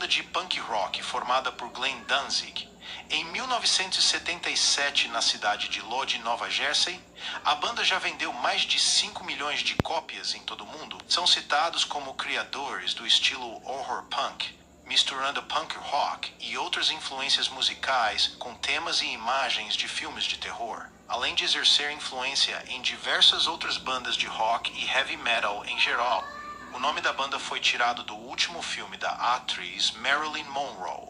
de punk rock formada por Glenn Danzig. Em 1977, na cidade de Lodz, Nova Jersey, a banda já vendeu mais de 5 milhões de cópias em todo o mundo. São citados como criadores do estilo horror punk, misturando punk rock e outras influências musicais com temas e imagens de filmes de terror, além de exercer influência em diversas outras bandas de rock e heavy metal em geral. O nome da banda foi tirado do último filme da atriz Marilyn Monroe,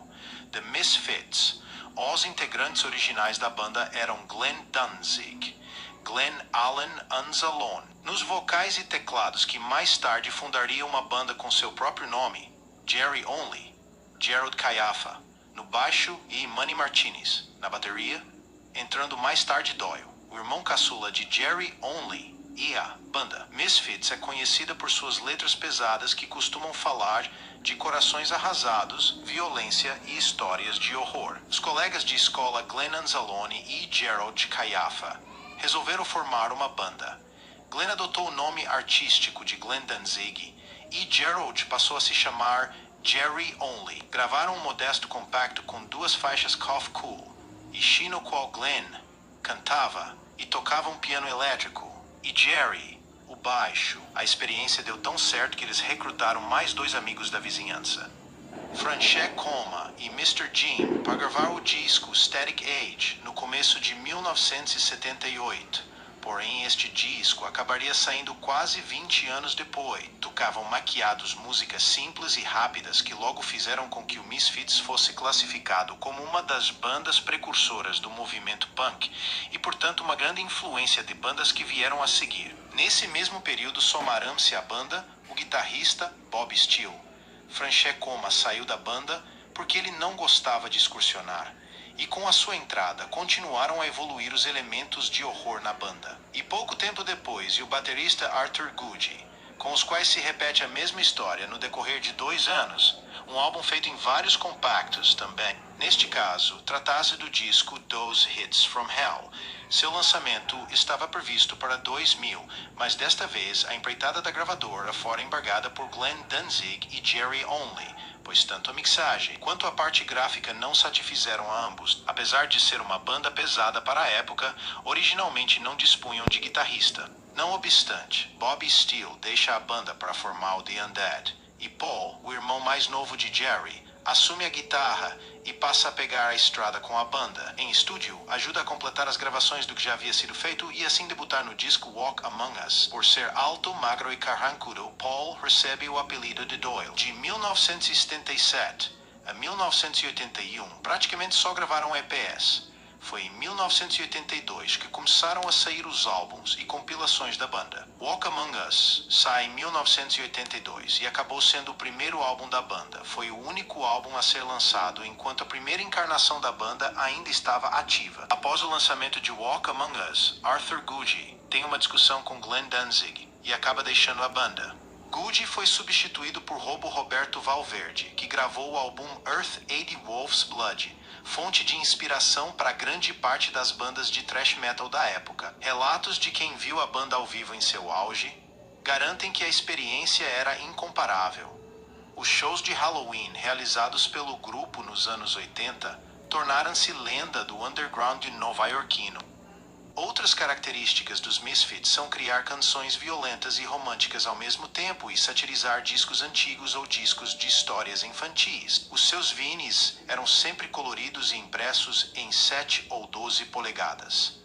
The Misfits. Os integrantes originais da banda eram Glenn Danzig, Glenn Allen Anzalone, nos vocais e teclados, que mais tarde fundaria uma banda com seu próprio nome, Jerry Only, Gerald Caiafa, no baixo e Manny Martinez, na bateria, entrando mais tarde Doyle, o irmão caçula de Jerry Only. E a banda Misfits é conhecida por suas letras pesadas que costumam falar de corações arrasados, violência e histórias de horror. Os colegas de escola Glenn Anzalone e Gerald Caiafa resolveram formar uma banda. Glenn adotou o nome artístico de Glenn Danzig e Gerald passou a se chamar Jerry Only. Gravaram um modesto compacto com 2 faixas Cough Cool e She, no qual Glenn cantava e tocava um piano elétrico, e Jerry, o baixo. A experiência deu tão certo que eles recrutaram mais 2 amigos da vizinhança, Franchet Coma e Mr. Jim, para gravar o disco Static Age no começo de 1978. Porém, este disco acabaria saindo quase 20 anos depois. Tocavam maquiados músicas simples e rápidas que logo fizeram com que o Misfits fosse classificado como uma das bandas precursoras do movimento punk e, portanto, uma grande influência de bandas que vieram a seguir. Nesse mesmo período somaram-se à banda o guitarrista Bob Steele. Franchet Coma saiu da banda porque ele não gostava de excursionar. E com a sua entrada, continuaram a evoluir os elementos de horror na banda. E pouco tempo depois, o baterista Arthur Goody, com os quais se repete a mesma história no decorrer de 2 anos, um álbum feito em vários compactos também. Neste caso, trata-se do disco Those Hits from Hell. Seu lançamento estava previsto para 2000, mas desta vez a empreitada da gravadora fora embargada por Glenn Danzig e Jerry Only, pois tanto a mixagem quanto a parte gráfica não satisfizeram a ambos. Apesar de ser uma banda pesada para a época, originalmente não dispunham de guitarrista. Não obstante, Bob Steele deixa a banda para formar o The Undead, e Paul, o irmão mais novo de Jerry, assume a guitarra e passa a pegar a estrada com a banda. Em estúdio, ajuda a completar as gravações do que já havia sido feito e assim debutar no disco Walk Among Us. Por ser alto, magro e carrancudo, Paul recebe o apelido de Doyle. De 1977 a 1981, praticamente só gravaram EPs. Foi em 1982 que começaram a sair os álbuns e compilações da banda. Walk Among Us sai em 1982 e acabou sendo o primeiro álbum da banda. Foi o único álbum a ser lançado enquanto a primeira encarnação da banda ainda estava ativa. Após o lançamento de Walk Among Us, Arthur Goody tem uma discussão com Glenn Danzig e acaba deixando a banda. Goody foi substituído por Roberto Valverde, que gravou o álbum Earth 80 Wolf's Blood, fonte de inspiração para grande parte das bandas de thrash metal da época. Relatos de quem viu a banda ao vivo em seu auge garantem que a experiência era incomparável. Os shows de Halloween realizados pelo grupo nos anos 80 tornaram-se lenda do underground nova-iorquino. Outras características dos Misfits são criar canções violentas e românticas ao mesmo tempo e satirizar discos antigos ou discos de histórias infantis. Os seus vinis eram sempre coloridos e impressos em 7 ou 12 polegadas.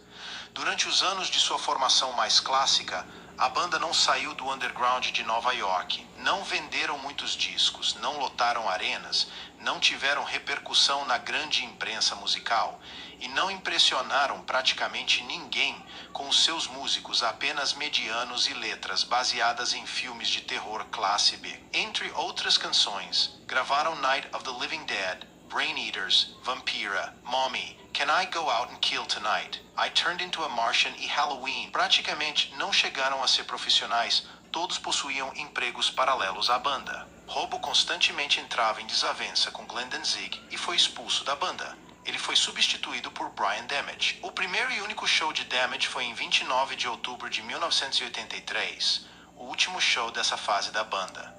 Durante os anos de sua formação mais clássica, a banda não saiu do underground de Nova York. Não venderam muitos discos, não lotaram arenas, não tiveram repercussão na grande imprensa musical e não impressionaram praticamente ninguém com os seus músicos apenas medianos e letras baseadas em filmes de terror classe B. Entre outras canções, gravaram Night of the Living Dead, Brain Eaters, Vampira, Mommy, Can I Go Out and Kill Tonight, I Turned Into a Martian e Halloween. Praticamente não chegaram a ser profissionais, todos possuíam empregos paralelos à banda. Robo constantemente entrava em desavença com Glenn Danzig e foi expulso da banda. Ele foi substituído por Brian Damage. O primeiro e único show de Damage foi em 29 de outubro de 1983, o último show dessa fase da banda.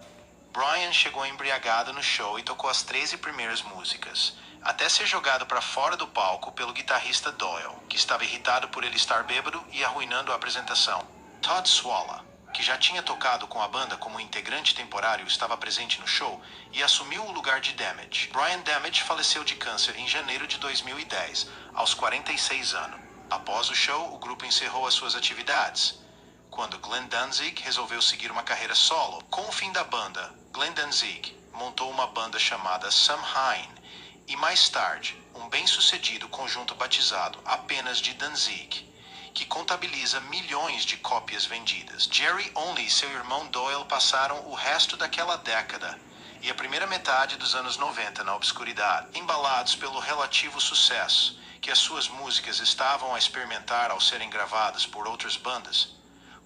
Brian chegou embriagado no show e tocou as 13 primeiras músicas, até ser jogado para fora do palco pelo guitarrista Doyle, que estava irritado por ele estar bêbado e arruinando a apresentação. Todd Swalla, que já tinha tocado com a banda como integrante temporário, estava presente no show e assumiu o lugar de Damage. Brian Damage faleceu de câncer em janeiro de 2010, aos 46 anos. Após o show, o grupo encerrou as suas atividades, quando Glenn Danzig resolveu seguir uma carreira solo. Com o fim da banda, Glenn Danzig montou uma banda chamada Samhain e, mais tarde, um bem-sucedido conjunto batizado apenas de Danzig, que contabiliza milhões de cópias vendidas. Jerry Only e seu irmão Doyle passaram o resto daquela década e a primeira metade dos anos 90 na obscuridade, embalados pelo relativo sucesso que as suas músicas estavam a experimentar ao serem gravadas por outras bandas,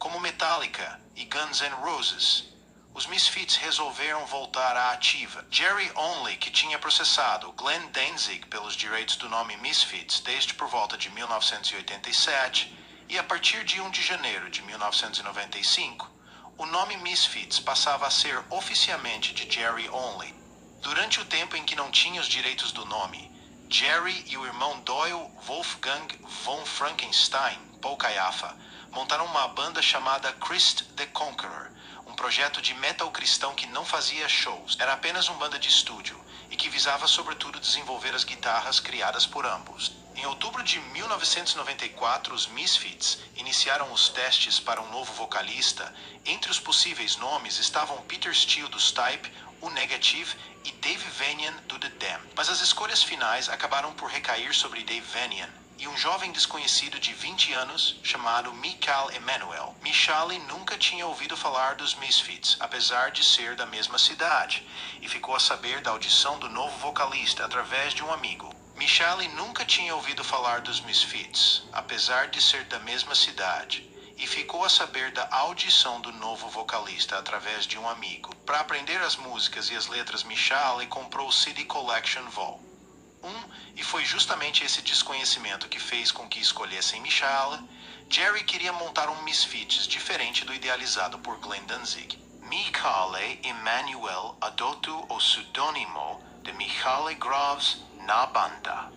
como Metallica e Guns N' Roses. Os Misfits resolveram voltar à ativa. Jerry Only, que tinha processado Glenn Danzig pelos direitos do nome Misfits desde por volta de 1987, e a partir de 1 de janeiro de 1995, o nome Misfits passava a ser oficialmente de Jerry Only. Durante o tempo em que não tinha os direitos do nome, Jerry e o irmão Doyle Wolfgang von Frankenstein, Paul Caiafa, montaram uma banda chamada Christ the Conqueror, um projeto de metal cristão que não fazia shows, era apenas uma banda de estúdio e que visava sobretudo desenvolver as guitarras criadas por ambos. Em outubro de 1994, os Misfits iniciaram os testes para um novo vocalista. Entre os possíveis nomes estavam Peter Steele do Stipe, o Negative e Dave Vanian do The Damned. Mas as escolhas finais acabaram por recair sobre Dave Vanian e um jovem desconhecido de 20 anos chamado Michael Emanuel. Michael nunca tinha ouvido falar dos Misfits, apesar de ser da mesma cidade, e ficou a saber da audição do novo vocalista através de um amigo. Michael nunca tinha ouvido falar dos Misfits, apesar de ser da mesma cidade, e ficou a saber da audição do novo vocalista através de um amigo. Para aprender as músicas e as letras, Michael comprou o CD Collection Vol. E foi justamente esse desconhecimento que fez com que escolhessem Michael. Jerry queria montar um Misfits diferente do idealizado por Glenn Danzig. Michael Emanuel adotou o pseudônimo de Michael Groves na banda.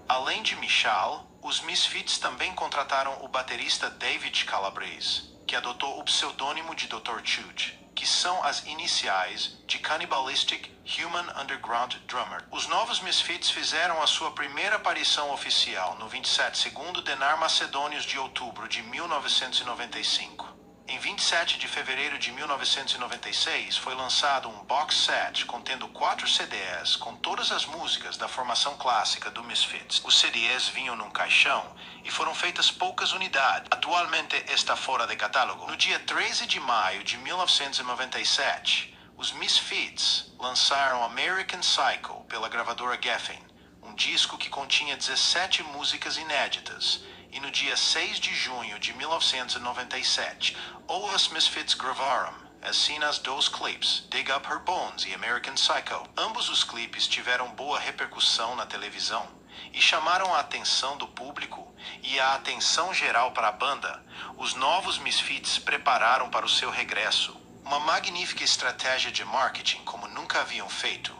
Além de Michael, os Misfits também contrataram o baterista David Calabrese, que adotou o pseudônimo de Dr. Chute, que são as iniciais de Cannibalistic Human Underground Drummer. Os novos Misfits fizeram a sua primeira aparição oficial no 27º Denar Macedônios de outubro de 1995. Em 27 de fevereiro de 1996, foi lançado um box set contendo 4 CDs com todas as músicas da formação clássica do Misfits. Os CDs vinham num caixão e foram feitas poucas unidades. Atualmente está fora de catálogo. No dia 13 de maio de 1997, os Misfits lançaram American Psycho pela gravadora Geffen, um disco que continha 17 músicas inéditas. E no dia 6 de junho de 1997, os Misfits gravaram as cenas dos clipes Dig Up Her Bones e American Psycho. Ambos os clipes tiveram boa repercussão na televisão e chamaram a atenção do público e a atenção geral para a banda. Os novos Misfits prepararam para o seu regresso uma magnífica estratégia de marketing como nunca haviam feito.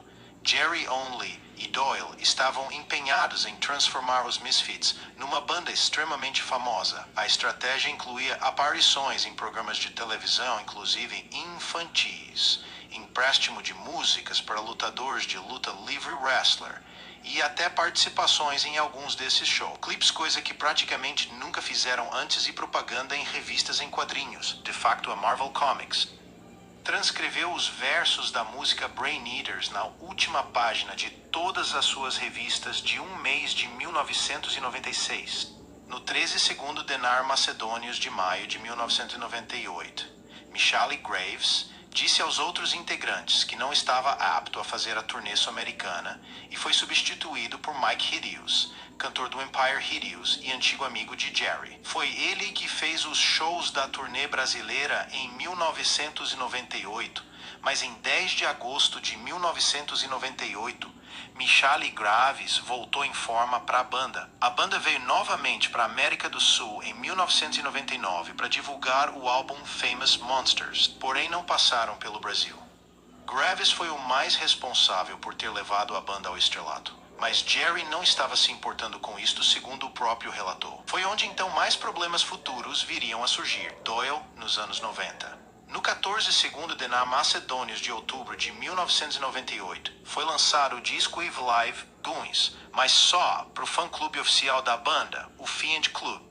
Jerry Only e Doyle estavam empenhados em transformar os Misfits numa banda extremamente famosa. A estratégia incluía aparições em programas de televisão, inclusive infantis, empréstimo de músicas para lutadores de luta livre wrestler, e até participações em alguns desses shows. Clips, coisa que praticamente nunca fizeram antes, e propaganda em revistas em quadrinhos, de facto a Marvel Comics. Transcreveu os versos da música Brain Eaters na última página de todas as suas revistas de um mês de 1996, no 13º Denar Macedônios de maio de 1998. Michael Graves disse aos outros integrantes que não estava apto a fazer a turnê sul-americana e foi substituído por Mike Hideous, cantor do Empire Hideous e antigo amigo de Jerry. Foi ele que fez os shows da turnê brasileira em 1998, mas em 10 de agosto de 1998, Michael Graves voltou em forma para a banda. A banda veio novamente para a América do Sul em 1999 para divulgar o álbum Famous Monsters, porém não passaram pelo Brasil. Graves foi o mais responsável por ter levado a banda ao estrelato. Mas Jerry não estava se importando com isto, segundo o próprio relator. Foi onde então mais problemas futuros viriam a surgir. Doyle, nos anos 90. No 14º de na Macedônios de outubro de 1998, foi lançado o disco Eve Live Goons, mas só para o fã-clube oficial da banda, o Fiend Club.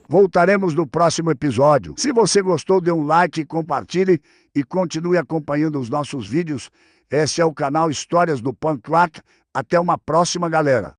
Voltaremos no próximo episódio. Se você gostou, dê um like, compartilhe e continue acompanhando os nossos vídeos. Esse é o canal Histórias do Punk Rock. Até uma próxima, galera.